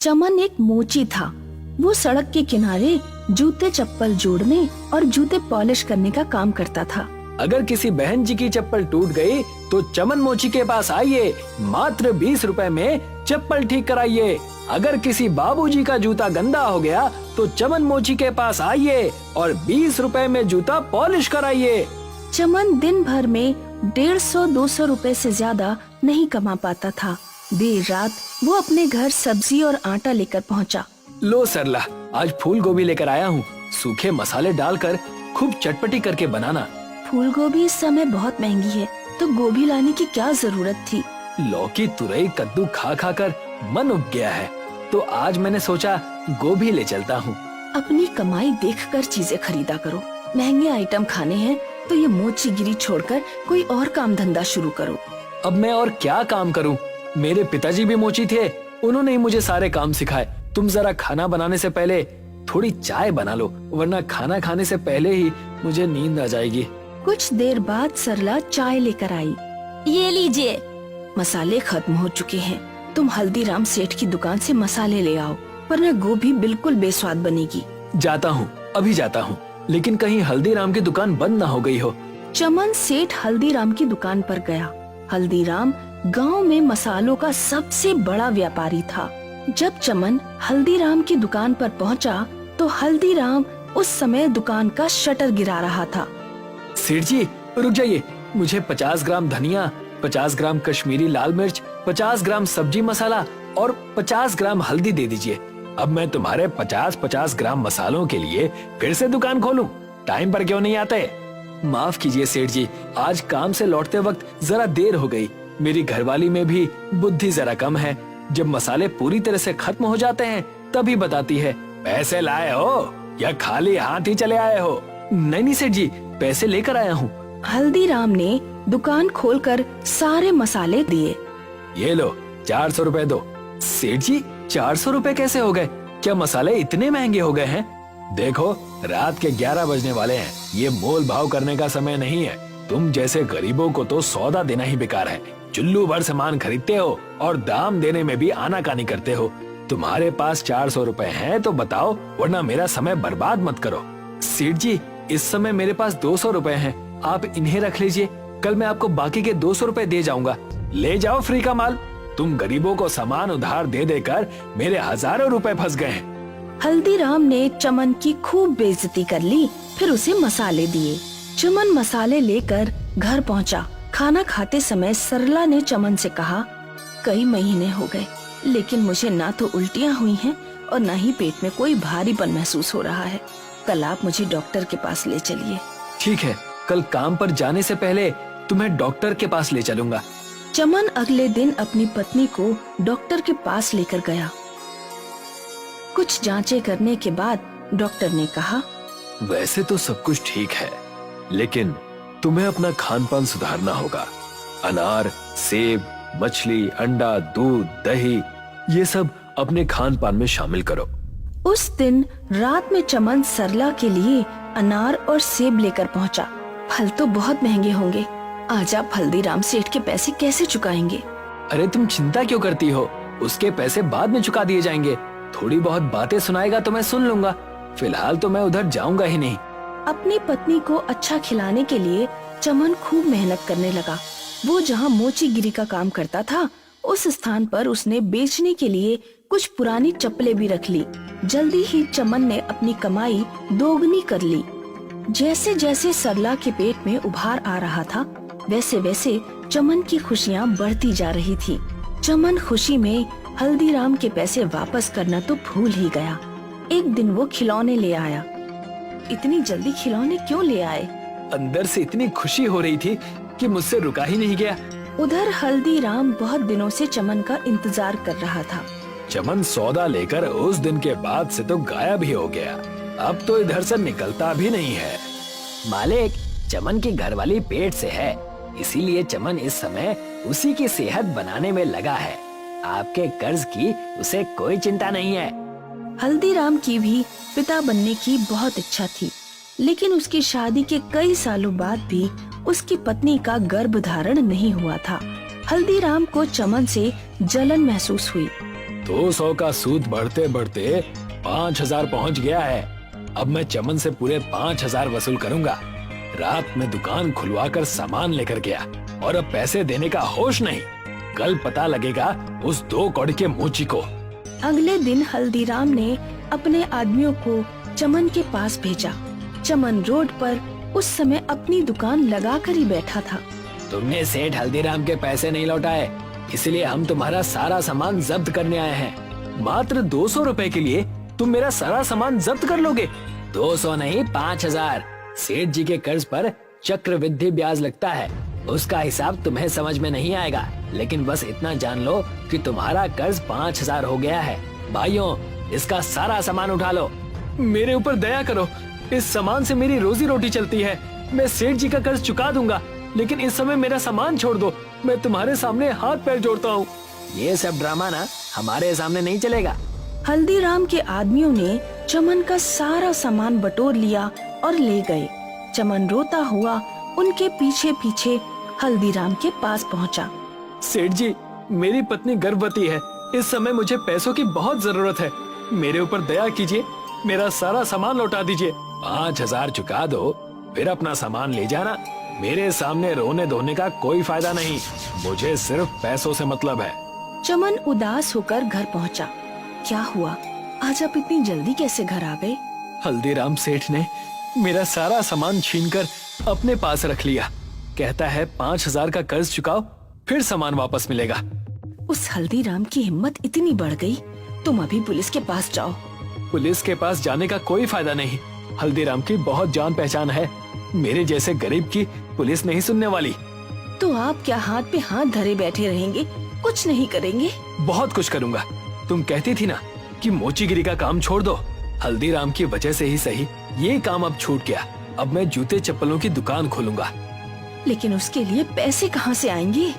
चमन एक मोची था। वो सड़क के किनारे जूते चप्पल जोड़ने और जूते पॉलिश करने का काम करता था। अगर किसी बहन जी की चप्पल टूट गई तो चमन मोची के पास आइए, मात्र 20 रुपए में चप्पल ठीक कराइए। अगर किसी बाबूजी का जूता गंदा हो गया तो चमन मोची के पास आइए और 20 रुपए में जूता पॉलिश कराइए। चमन दिन भर में 150-200 रुपए से ज्यादा नहीं कमा पाता था। देर रात वो अपने घर सब्जी और आटा लेकर पहुंचा। लो सरला, आज फूल गोभी लेकर आया हूँ। सूखे मसाले डालकर खूब चटपटी करके बनाना। फूल गोभी इस समय बहुत महंगी है, तो गोभी लाने की क्या जरूरत थी। लौकी तुरई कद्दू खा खा कर मन उब गया है, तो आज मैंने सोचा गोभी ले चलता हूँ। अपनी कमाई देखकर चीजें खरीदा करो। महंगे आइटम खाने हैं तो ये मोचीगिरी छोड़कर कोई और काम धंधा शुरू करो। अब मैं और क्या काम करूँ? मेरे पिताजी भी मोची थे, उन्होंने ही मुझे सारे काम सिखाए। तुम जरा खाना बनाने से पहले थोड़ी चाय बना लो, वरना खाना खाने से पहले ही मुझे नींद आ जाएगी। कुछ देर बाद सरला चाय लेकर आई। ये लीजिए। मसाले खत्म हो चुके हैं, तुम हल्दीराम सेठ की दुकान से मसाले ले आओ, वरना गोभी बिल्कुल बेस्वाद बनेगी। जाता हूँ, अभी जाता हूँ, लेकिन कहीं हल्दीराम की दुकान बंद ना हो गई हो। चमन सेठ हल्दीराम की दुकान पर गया। हल्दीराम गांव में मसालों का सबसे बड़ा व्यापारी था। जब चमन हल्दीराम की दुकान पर पहुंचा, तो हल्दीराम उस समय दुकान का शटर गिरा रहा था। सेठ जी रुक जाइए, मुझे 50 ग्राम धनिया, 50 ग्राम कश्मीरी लाल मिर्च, 50 ग्राम सब्जी मसाला और 50 ग्राम हल्दी दे दीजिए। अब मैं तुम्हारे 50-50 ग्राम मसालों के लिए फिर से दुकान खोलूं? टाइम पर क्यों नहीं आते? माफ कीजिए सेठ जी, आज काम से लौटते वक्त जरा देर हो गई। मेरी घरवाली में भी बुद्धि जरा कम है। जब मसाले पूरी तरह से खत्म हो जाते हैं तभी बताती है। पैसे लाए हो या खाली हाथ ही चले आए हो? नहीं सेठ जी, पैसे लेकर आया हूँ। हल्दीराम ने दुकान खोलकर सारे मसाले दिए। ये लो 400 रुपए दो। सेठ जी 400 रुपए कैसे हो गए? क्या मसाले इतने महंगे हो गए हैं? देखो रात के 11 बजने वाले हैं, ये मोल भाव करने का समय नहीं है। तुम जैसे गरीबों को तो सौदा देना ही बेकार है। चुल्लू भर सामान खरीदते हो और दाम देने में भी आनाकानी करते हो। तुम्हारे पास 400 रुपए हैं तो बताओ, वरना मेरा समय बर्बाद मत करो। सेठ जी इस समय मेरे पास 200 रुपए हैं, आप इन्हें रख लीजिए। कल मैं आपको बाकी के 200 रुपए दे जाऊंगा। ले जाओ फ्री का माल। तुम गरीबों को सामान उधार दे देकर मेरे हजारों रुपए फंस गए हैं। हल्दीराम ने चमन की खूब बेइज्जती कर ली, फिर उसे मसाले दिए। चमन मसाले लेकर घर पहुंचा। खाना खाते समय सरला ने चमन से कहा, कई महीने हो गए, लेकिन मुझे ना तो उल्टियाँ हुई हैं और न ही पेट में कोई भारीपन महसूस हो रहा है। कल आप मुझे डॉक्टर के पास ले चलिए। ठीक है, कल काम पर जाने से पहले तुम्हें डॉक्टर के पास ले चलूंगा। चमन अगले दिन अपनी पत्नी को डॉक्टर के पास लेकर गया। कुछ जांचें करने के बाद डॉक्टर ने कहा, वैसे तो सब कुछ ठीक है, लेकिन तुम्हें अपना खान पान सुधारना होगा। अनार, सेब, मछली, अंडा, दूध, दही, ये सब अपने खान पान में शामिल करो। उस दिन रात में चमन सरला के लिए अनार और सेब लेकर पहुंचा। फल तो बहुत महंगे होंगे, आज आप हल्दीराम सेठ के पैसे कैसे चुकाएंगे? अरे तुम चिंता क्यों करती हो, उसके पैसे बाद में चुका दिए जाएंगे। थोड़ी बहुत बातें सुनाएगा तो मैं सुन लूंगा, फिलहाल तो मैं उधर जाऊंगा ही नहीं। अपनी पत्नी को अच्छा खिलाने के लिए चमन खूब मेहनत करने लगा। वो जहाँ मोचीगिरी का काम करता था, उस स्थान पर उसने बेचने के लिए कुछ पुरानी चप्पलें भी रख ली। जल्दी ही चमन ने अपनी कमाई दोगुनी कर ली। जैसे जैसे सरला के पेट में उभार आ रहा था, वैसे वैसे चमन की खुशियाँ बढ़ती जा रही थी। चमन खुशी में हल्दीराम के पैसे वापस करना तो भूल ही गया। एक दिन वो खिलौने ले आया। इतनी जल्दी खिलौने क्यों ले आए? अंदर से इतनी खुशी हो रही थी कि मुझसे रुका ही नहीं गया। उधर हल्दीराम बहुत दिनों से चमन का इंतजार कर रहा था। चमन सौदा लेकर उस दिन के बाद से तो गायब ही हो गया। अब तो इधर से निकलता भी नहीं है। मालिक, चमन की घरवाली पेट से है, इसीलिए चमन इस समय उसी की सेहत बनाने में लगा है। आपके कर्ज की उसे कोई चिंता नहीं है। हल्दीराम की भी पिता बनने की बहुत इच्छा थी, लेकिन उसकी शादी के कई सालों बाद भी उसकी पत्नी का गर्भ धारण नहीं हुआ था। हल्दीराम को चमन से जलन महसूस हुई। 200 का सूद बढ़ते बढ़ते 5000 पहुंच गया है। अब मैं चमन से पूरे 5000 वसूल करूंगा। रात में दुकान खुलवाकर सामान लेकर गया और अब पैसे देने का होश नहीं। कल पता लगेगा उस 2 कौड़ी के मोची को। अगले दिन हल्दीराम ने अपने आदमियों को चमन के पास भेजा। चमन रोड पर उस समय अपनी दुकान लगाकर ही बैठा था। तुमने सेठ हल्दीराम के पैसे नहीं लौटाए, इसलिए हम तुम्हारा सारा सामान जब्त करने आए हैं। मात्र 200 रुपए के लिए तुम मेरा सारा सामान जब्त कर लोगे? 200 नहीं 5000। सेठ जी के कर्ज पर चक्रवृद्धि ब्याज लगता है, उसका हिसाब तुम्हें समझ में नहीं आएगा, लेकिन बस इतना जान लो कि तुम्हारा कर्ज 5000 हो गया है। भाइयों, इसका सारा सामान उठा लो। मेरे ऊपर दया करो, इस सामान से मेरी रोजी रोटी चलती है। मैं सेठ जी का कर्ज चुका दूंगा, लेकिन इस समय मेरा सामान छोड़ दो। मैं तुम्हारे सामने हाथ पैर जोड़ता हूँ। ये सब ड्रामा ना हमारे सामने नहीं चलेगा। हल्दीराम के आदमियों ने चमन का सारा सामान बटोर लिया और ले गए। चमन रोता हुआ उनके पीछे पीछे हल्दीराम के पास पहुंचा। सेठ जी, मेरी पत्नी गर्भवती है। इस समय मुझे पैसों की बहुत जरूरत है। मेरे ऊपर दया कीजिए, मेरा सारा सामान लौटा दीजिए। 5000 चुका दो, फिर अपना सामान ले जाना। मेरे सामने रोने धोने का कोई फायदा नहीं, मुझे सिर्फ पैसों से मतलब है। चमन उदास होकर घर पहुंचा। क्या हुआ, आज आप इतनी जल्दी कैसे घर आ गए? हल्दीराम सेठ ने मेरा सारा सामान छीनकर अपने पास रख लिया। कहता है 5000 का कर्ज चुकाओ, फिर सामान वापस मिलेगा। उस हल्दीराम की हिम्मत इतनी बढ़ गई, तुम अभी पुलिस के पास जाओ। पुलिस के पास जाने का कोई फायदा नहीं। हल्दीराम की बहुत जान पहचान है, मेरे जैसे गरीब की पुलिस नहीं सुनने वाली। तो आप क्या हाथ पे हाथ धरे बैठे रहेंगे, कुछ नहीं करेंगे? बहुत कुछ करूंगा। तुम कहती थी ना कि मोचीगिरी का काम छोड़ दो। हल्दीराम की वजह से ही सही ये काम अब छूट गया। अब मैं जूते चप्पलों की दुकान खोलूंगा। लेकिन उसके लिए पैसे कहाँ से आएंगे?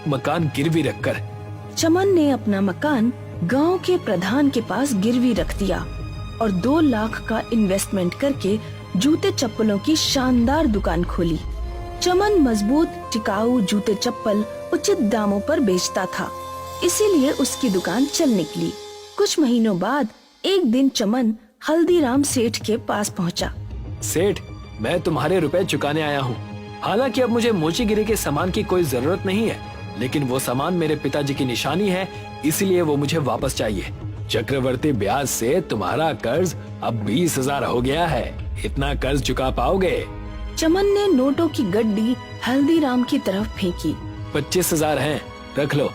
मकान गिरवी रखकर। चमन ने अपना मकान गांव के प्रधान के पास गिरवी रख दिया और 2 लाख का इन्वेस्टमेंट करके जूते चप्पलों की शानदार दुकान खोली। चमन मजबूत टिकाऊ जूते चप्पल उचित दामों पर बेचता था, इसीलिए उसकी दुकान चल निकली। कुछ महीनों बाद एक दिन चमन हल्दीराम सेठ के पास पहुंचा। सेठ, मैं तुम्हारे रुपए चुकाने आया हूँ। हालांकि अब मुझे मोचीगिरी के सामान की कोई जरूरत नहीं है, लेकिन वो सामान मेरे पिताजी की निशानी है, इसलिए वो मुझे वापस चाहिए। चक्रवर्ती ब्याज से तुम्हारा कर्ज अब 20,000 हो गया है। इतना कर्ज चुका पाओगे? चमन ने नोटों की गड्डी हल्दीराम की तरफ फेंकी। 25,000 हैं, रख लो,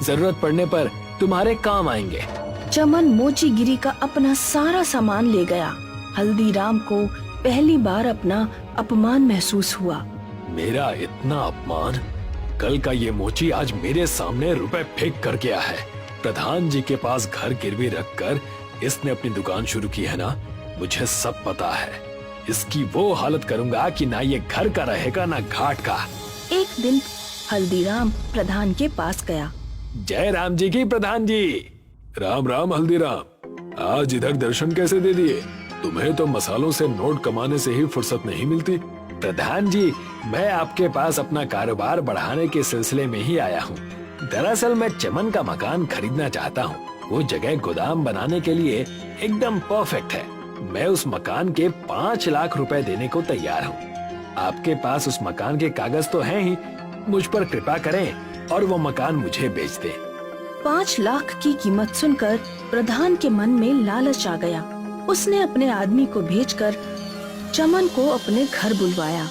जरूरत पड़ने पर तुम्हारे काम आएंगे। चमन मोचीगिरी का अपना सारा सामान ले गया। हल्दीराम को पहली बार अपना अपमान महसूस हुआ। मेरा इतना अपमान! कल का ये मोची आज मेरे सामने रुपए फेंक कर गया है। प्रधान जी के पास घर गिरवी रखकर इसने अपनी दुकान शुरू की है ना, मुझे सब पता है। इसकी वो हालत करूंगा कि ना ये घर का रहेगा ना घाट का। एक दिन हल्दीराम प्रधान के पास गया। जय राम जी की प्रधान जी। राम राम हल्दीराम, आज इधर दर्शन कैसे दे दिए? तुम्हें तो मसालों से नोट कमाने से ही फुर्सत नहीं मिलती। प्रधान जी, मैं आपके पास अपना कारोबार बढ़ाने के सिलसिले में ही आया हूँ। दरअसल मैं चमन का मकान खरीदना चाहता हूँ। वो जगह गोदाम बनाने के लिए एकदम परफेक्ट है। मैं उस मकान के 5 लाख रुपए देने को तैयार हूँ। आपके पास उस मकान के कागज तो हैं ही, मुझ पर कृपा करें और वो मकान मुझे बेच दें। 5 लाख की कीमत सुनकर प्रधान के मन में लालच आ गया। उसने अपने आदमी को भेजकर चमन को अपने घर बुलवाया।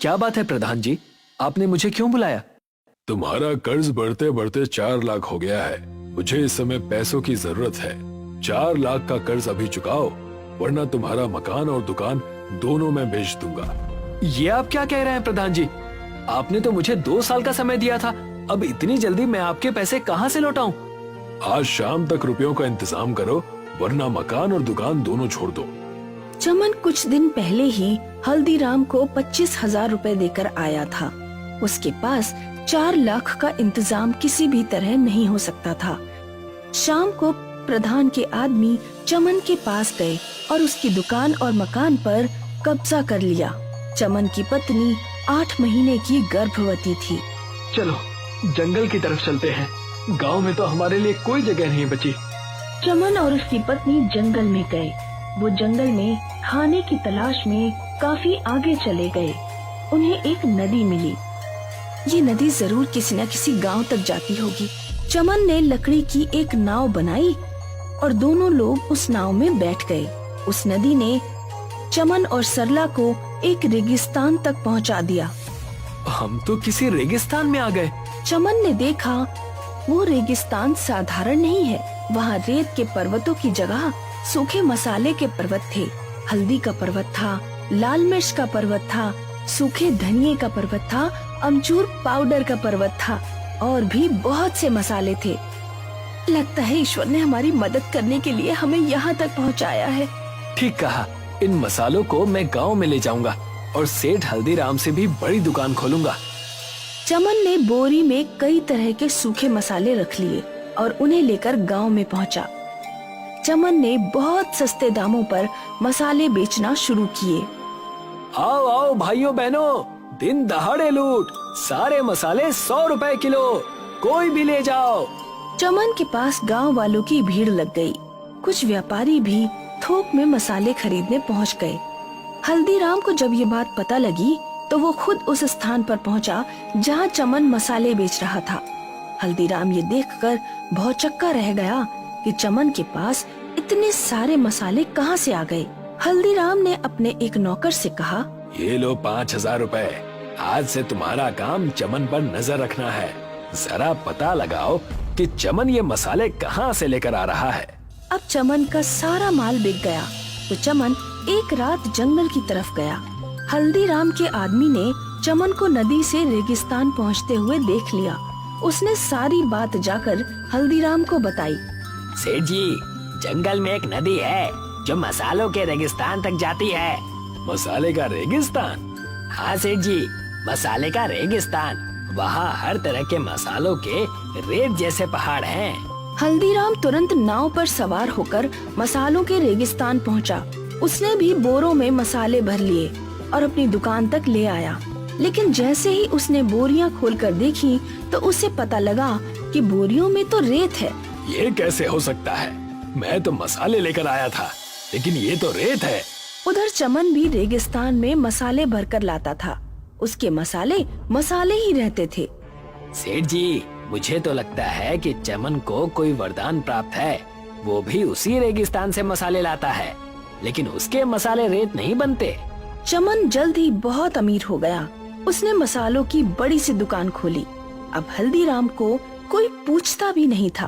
क्या बात है प्रधान जी, आपने मुझे क्यों बुलाया? तुम्हारा कर्ज बढ़ते बढ़ते 4 लाख हो गया है। मुझे इस समय पैसों की जरूरत है। 4 लाख का कर्ज अभी चुकाओ, वरना तुम्हारा मकान और दुकान दोनों मैं बेच दूंगा। ये आप क्या कह रहे हैं प्रधान जी? आपने तो मुझे 2 साल का समय दिया था। अब इतनी जल्दी मैं आपके पैसे कहाँ से लौटाऊं? आज शाम तक रुपयों का इंतजाम करो, वरना मकान और दुकान दोनों छोड़ दो। चमन कुछ दिन पहले ही हल्दीराम को 25,000 रुपए देकर आया था। उसके पास 4 लाख का इंतजाम किसी भी तरह नहीं हो सकता था। शाम को प्रधान के आदमी चमन के पास गए और उसकी दुकान और मकान पर कब्जा कर लिया। चमन की पत्नी 8 महीने की गर्भवती थी। चलो जंगल की तरफ चलते हैं, गांव में तो हमारे लिए कोई जगह नहीं बची। चमन और उसकी पत्नी जंगल में गए। वो जंगल में खाने की तलाश में काफी आगे चले गए। उन्हें एक नदी मिली। ये नदी जरूर किसी न किसी गांव तक जाती होगी। चमन ने लकड़ी की एक नाव बनाई और दोनों लोग उस नाव में बैठ गए। उस नदी ने चमन और सरला को एक रेगिस्तान तक पहुंचा दिया। हम तो किसी रेगिस्तान में आ गए। चमन ने देखा वो रेगिस्तान साधारण नहीं है। वहाँ रेत के पर्वतों की जगह सूखे मसाले के पर्वत थे। हल्दी का पर्वत था, लाल मिर्च का पर्वत था, सूखे धनिये का पर्वत था, अमचूर पाउडर का पर्वत था और भी बहुत से मसाले थे। लगता है ईश्वर ने हमारी मदद करने के लिए हमें यहाँ तक पहुँचाया है। ठीक कहा। इन मसालों को मैं गांव में ले जाऊंगा और सेठ हल्दीराम से भी बड़ी दुकान खोलूंगा। चमन ने बोरी में कई तरह के सूखे मसाले रख लिए और उन्हें लेकर गांव में पहुंचा। चमन ने बहुत सस्ते दामों पर मसाले बेचना शुरू किए। आओ आओ भाइयों बहनों, दिन दहाड़े लूट, सारे मसाले 100 रुपए किलो, कोई भी ले जाओ। चमन के पास गांव वालों की भीड़ लग गई। कुछ व्यापारी भी थोक में मसाले खरीदने पहुंच गए। हल्दीराम को जब ये बात पता लगी तो वो खुद उस स्थान पर पहुंचा जहां चमन मसाले बेच रहा था। हल्दीराम ये देखकर भौचक्का रह गया कि चमन के पास इतने सारे मसाले कहां से आ गए। हल्दीराम ने अपने एक नौकर से कहा, ये लो 5000 रुपए। आज से तुम्हारा काम चमन पर नजर रखना है। जरा पता लगाओ कि चमन ये मसाले कहां से लेकर आ रहा है। अब चमन का सारा माल बिक गया तो चमन एक रात जंगल की तरफ गया। हल्दीराम के आदमी ने चमन को नदी से रेगिस्तान पहुंचते हुए देख लिया। उसने सारी बात जाकर हल्दीराम को बताई। सेठ जी, जंगल में एक नदी है जो मसालों के रेगिस्तान तक जाती है। मसाले का रेगिस्तान? हाँ सेठ जी, मसाले का रेगिस्तान। वहाँ हर तरह के मसालों के रेत जैसे पहाड़ हैं। हल्दीराम तुरंत नाव पर सवार होकर मसालों के रेगिस्तान पहुंचा। उसने भी बोरों में मसाले भर लिए और अपनी दुकान तक ले आया। लेकिन जैसे ही उसने बोरियां खोलकर देखी तो उसे पता लगा कि बोरियों में तो रेत है। ये कैसे हो सकता है? मैं तो मसाले लेकर आया था, लेकिन ये तो रेत है। उधर चमन भी रेगिस्तान में मसाले भरकर लाता था। उसके मसाले मसाले ही रहते थे। सेठ जी, मुझे तो लगता है कि चमन को कोई वरदान प्राप्त है। वो भी उसी रेगिस्तान से मसाले लाता है, लेकिन उसके मसाले रेत नहीं बनते। चमन जल्द ही बहुत अमीर हो गया। उसने मसालों की बड़ी सी दुकान खोली। अब हल्दीराम को कोई पूछता भी नहीं था।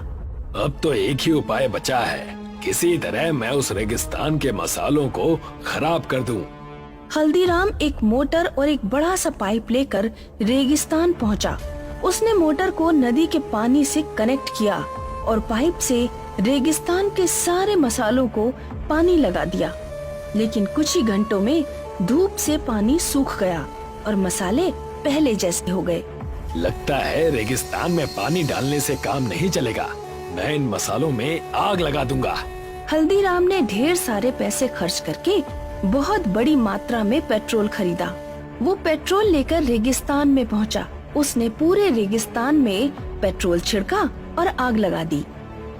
अब तो एक ही उपाय बचा है, किसी तरह मैं उस रेगिस्तान के मसालों को खराब कर दूं। हल्दीराम एक मोटर और एक बड़ा सा पाइप लेकर रेगिस्तान पहुंचा। उसने मोटर को नदी के पानी से कनेक्ट किया और पाइप से रेगिस्तान के सारे मसालों को पानी लगा दिया। लेकिन कुछ ही घंटों में धूप से पानी सूख गया और मसाले पहले जैसे हो गए। लगता है रेगिस्तान में पानी डालने से काम नहीं चलेगा। मैं इन मसालों में आग लगा दूंगा। हल्दीराम ने ढेर सारे पैसे खर्च करके बहुत बड़ी मात्रा में पेट्रोल खरीदा। वो पेट्रोल लेकर रेगिस्तान में पहुंचा। उसने पूरे रेगिस्तान में पेट्रोल छिड़का और आग लगा दी।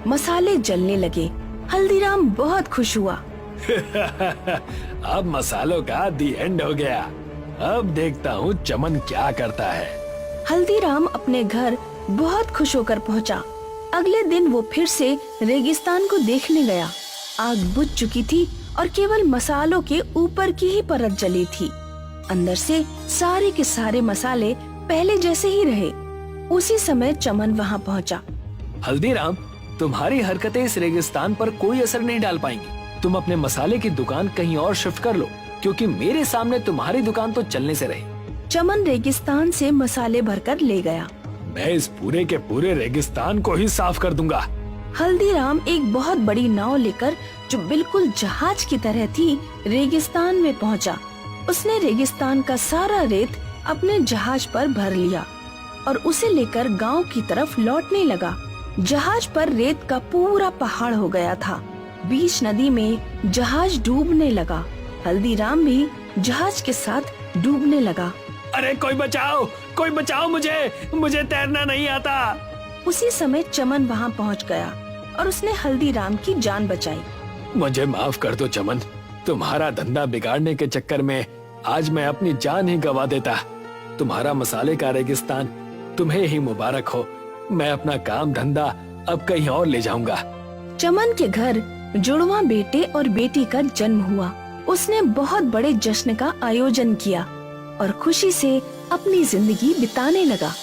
मसाले जलने लगे। हल्दीराम बहुत खुश हुआ। अब मसालों का दी एंड हो गया। अब देखता हूँ चमन क्या करता है। हल्दीराम अपने घर बहुत खुश होकर पहुंचा। अगले दिन वो फिर से रेगिस्तान को देखने गया। आग बुझ चुकी थी और केवल मसालों के ऊपर की ही परत जली थी। अंदर से सारे के सारे मसाले पहले जैसे ही रहे। उसी समय चमन वहाँ पहुँचा। हल्दीराम, तुम्हारी हरकतें इस रेगिस्तान पर कोई असर नहीं डाल पाएंगी। तुम अपने मसाले की दुकान कहीं और शिफ्ट कर लो, क्योंकि मेरे सामने तुम्हारी दुकान तो चलने से रही। चमन रेगिस्तान से मसाले भरकर ले गया। मैं इस पूरे के पूरे रेगिस्तान को ही साफ कर दूंगा। हल्दीराम एक बहुत बड़ी नाव लेकर, जो बिल्कुल जहाज की तरह थी, रेगिस्तान में पहुंचा। उसने रेगिस्तान का सारा रेत अपने जहाज पर भर लिया और उसे लेकर गांव की तरफ लौटने लगा। जहाज पर रेत का पूरा पहाड़ हो गया था। बीच नदी में जहाज डूबने लगा। हल्दीराम भी जहाज के साथ डूबने लगा। अरे कोई बचाओ मुझे तैरना नहीं आता। उसी समय चमन वहाँ पहुँच गया और उसने हल्दीराम की जान बचाई। मुझे माफ कर दो चमन, तुम्हारा धंधा बिगाड़ने के चक्कर में आज मैं अपनी जान ही गवा देता। तुम्हारा मसाले का रेगिस्तान तुम्हें ही मुबारक हो। मैं अपना काम धंधा अब कहीं और ले जाऊंगा। चमन के घर जुड़वा बेटे और बेटी का जन्म हुआ। उसने बहुत बड़े जश्न का आयोजन किया और खुशी से अपनी जिंदगी बिताने लगा।